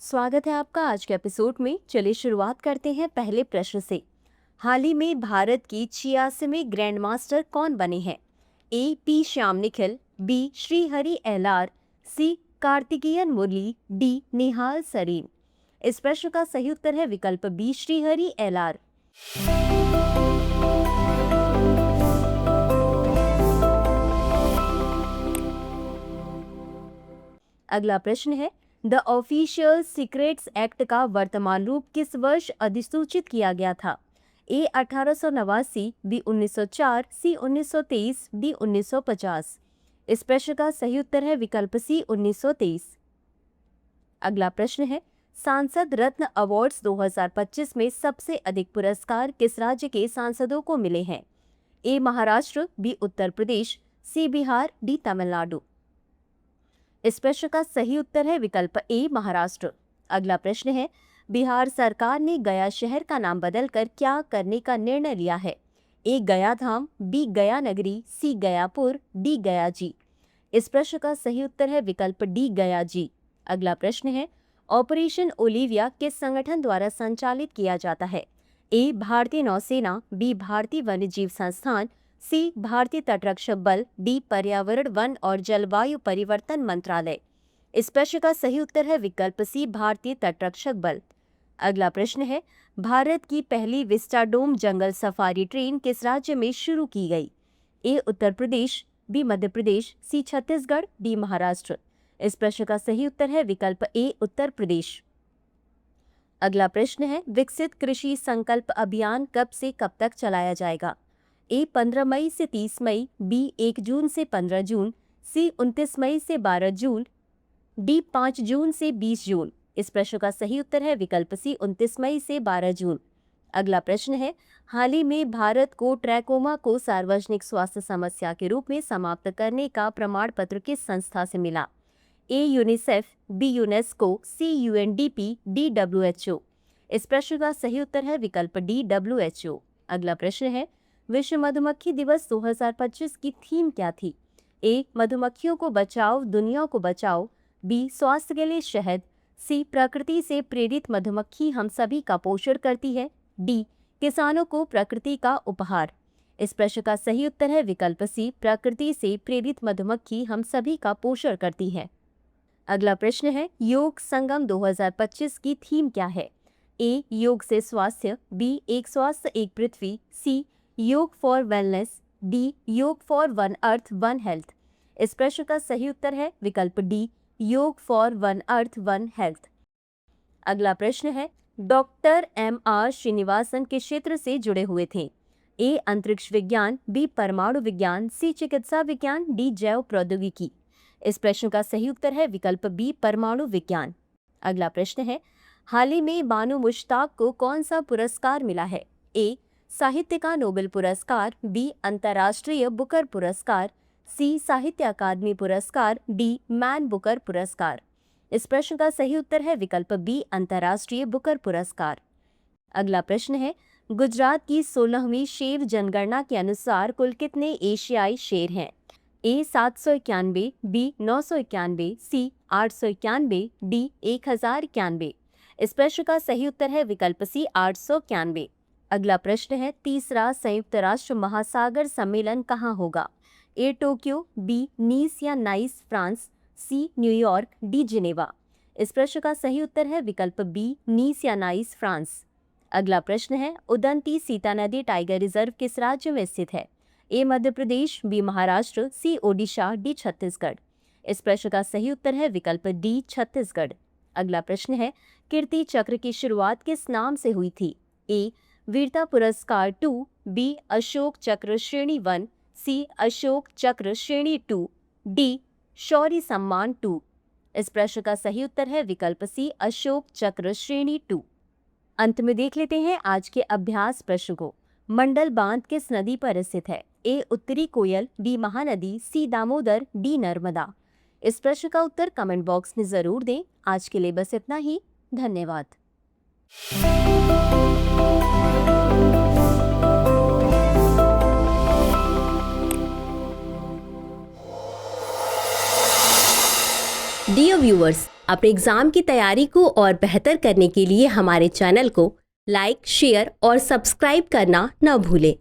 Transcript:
स्वागत है आपका आज के एपिसोड में। चलिए शुरुआत करते हैं पहले प्रश्न से। हाल ही में भारत की 86वें ग्रैंड मास्टर कौन बने हैं? A P Shyam Nikhil, B Srihari L R, C Karthikeyan Murali, D Nihal Sarin. इस प्रश्न का सही उत्तर है विकल्प बी श्रीहरि एलार। अगला प्रश्न है, द ऑफिशियल सीक्रेट्स एक्ट का वर्तमान रूप किस वर्ष अधिसूचित किया गया था? ए 1889, बी 1904, सी 1923, डी 1950। इस प्रश्न का सही उत्तर है विकल्प सी 1923। अगला प्रश्न है, सांसद रत्न अवार्ड्स 2025 में सबसे अधिक पुरस्कार किस राज्य के सांसदों को मिले हैं? ए महाराष्ट्र, बी उत्तर प्रदेश, सी बिहार, डी तमिलनाडु। इस प्रश्न का सही उत्तर है विकल्प ए महाराष्ट्र। अगला प्रश्न है, बिहार सरकार ने गया शहर का नाम बदलकर क्या करने का निर्णय लिया है? ए गया धाम, बी गया नगरी, सी गयापुर, डी गया जी। इस प्रश्न का सही उत्तर है विकल्प डी गया जी। अगला प्रश्न है, ऑपरेशन ओलिविया किस संगठन द्वारा संचालित किया जाता है? ए भारतीय नौसेना, बी भारतीय वन्यजीव संस्थान, सी भारतीय तटरक्षक बल, डी पर्यावरण वन और जलवायु परिवर्तन मंत्रालय। इस प्रश्न का सही उत्तर है विकल्प सी भारतीय तटरक्षक बल। अगला प्रश्न है, भारत की पहली विस्टाडोम जंगल सफारी ट्रेन किस राज्य में शुरू की गई? ए उत्तर प्रदेश, बी मध्य प्रदेश, सी छत्तीसगढ़, डी महाराष्ट्र। इस प्रश्न का सही उत्तर है विकल्प ए उत्तर प्रदेश। अगला प्रश्न है, विकसित कृषि संकल्प अभियान कब से कब तक चलाया जाएगा? ए 15 मई से 30 मई, बी 1 जून से 15 जून, सी 29 मई से 12 जून, डी 5 जून से 20 जून। इस प्रश्न का सही उत्तर है विकल्प सी 29 मई से 12 जून। अगला प्रश्न है, हाल ही में भारत को ट्रैकोमा को सार्वजनिक स्वास्थ्य समस्या के रूप में समाप्त करने का प्रमाण पत्र किस संस्था से मिला? A UNICEF, B UNESCO, C UNDP, D WHO। इस प्रश्न का सही उत्तर है विकल्प डी WHO। अगला प्रश्न है, विश्व मधुमक्खी दिवस 2025 की थीम क्या थी? ए मधुमक्खियों को बचाओ दुनिया को बचाओ, बी स्वास्थ्य के लिए शहद, सी प्रकृति से प्रेरित मधुमक्खी हम सभी का पोषण करती है, डी किसानों को प्रकृति का उपहार। इस प्रश्न का सही उत्तर है विकल्प सी प्रकृति से प्रेरित मधुमक्खी हम सभी का पोषण करती है। अगला प्रश्न है, योग संगम 2025 की थीम क्या है? ए योग से स्वास्थ्य, बी एक स्वास्थ्य एक पृथ्वी, सी योग फॉर वेलनेस, डी योग for one earth one health. इस प्रश्न का सही उत्तर है विकल्प डी योग for one earth one health. अगला प्रश्न है, डॉक्टर MR श्रीनिवासन किस क्षेत्र से जुड़े हुए थे? ए अंतरिक्ष विज्ञान, बी परमाणु विज्ञान, सी चिकित्सा विज्ञान, डी जैव प्रौद्योगिकी। इस प्रश्न का सही उत्तर है विकल्प बी परमाणु विज्ञान। अगला प्रश्न है, हाल ही में बानो मुश्ताक को कौन सा पुरस्कार मिला है? ए साहित्य का नोबेल पुरस्कार, बी अंतर्राष्ट्रीय बुकर पुरस्कार, सी साहित्य अकादमी पुरस्कार, डी मैन बुकर पुरस्कार। इस प्रश्न का सही उत्तर है विकल्प बी अंतर्राष्ट्रीय बुकर पुरस्कार। अगला प्रश्न है, गुजरात की 16वीं शेर जनगणना के अनुसार कुल कितने एशियाई शेर हैं? ए 791, बी 991, सी 891, डी 1091। इस प्रश्न का सही उत्तर है विकल्प सी 891। अगला प्रश्न है, तीसरा संयुक्त राष्ट्र महासागर सम्मेलन कहाँ होगा? ए टोक्यो, बी नीस या Nice France, C New York, D Geneva. इस प्रश्न का सही उत्तर है विकल्प बी नीस या नाइस फ्रांस। अगला प्रश्न है, उदंती सीता नदी टाइगर रिजर्व किस राज्य में स्थित है? ए मध्य प्रदेश, बी महाराष्ट्र, सी ओडिशा, डी छत्तीसगढ़। इस प्रश्न का सही उत्तर है विकल्प डी छत्तीसगढ़। अगला प्रश्न है, कीर्ति चक्र की शुरुआत किस नाम से हुई थी? ए वीरता पुरस्कार 2, बी अशोक चक्र श्रेणी 1, सी अशोक चक्र श्रेणी 2, डी शौर्य सम्मान 2। इस प्रश्न का सही उत्तर है विकल्प सी अशोक चक्र श्रेणी 2। अंत में देख लेते हैं आज के अभ्यास प्रश्न को। मंडल बांध किस नदी पर स्थित है? ए उत्तरी कोयल, बी महानदी, सी दामोदर, डी नर्मदा। इस प्रश्न का उत्तर कमेंट बॉक्स में जरूर दें। आज के लिए बस इतना ही। धन्यवाद। डियर व्यूअर्स, अपने एग्ज़ाम की तैयारी को और बेहतर करने के लिए हमारे चैनल को लाइक, शेयर और सब्सक्राइब करना न भूलें।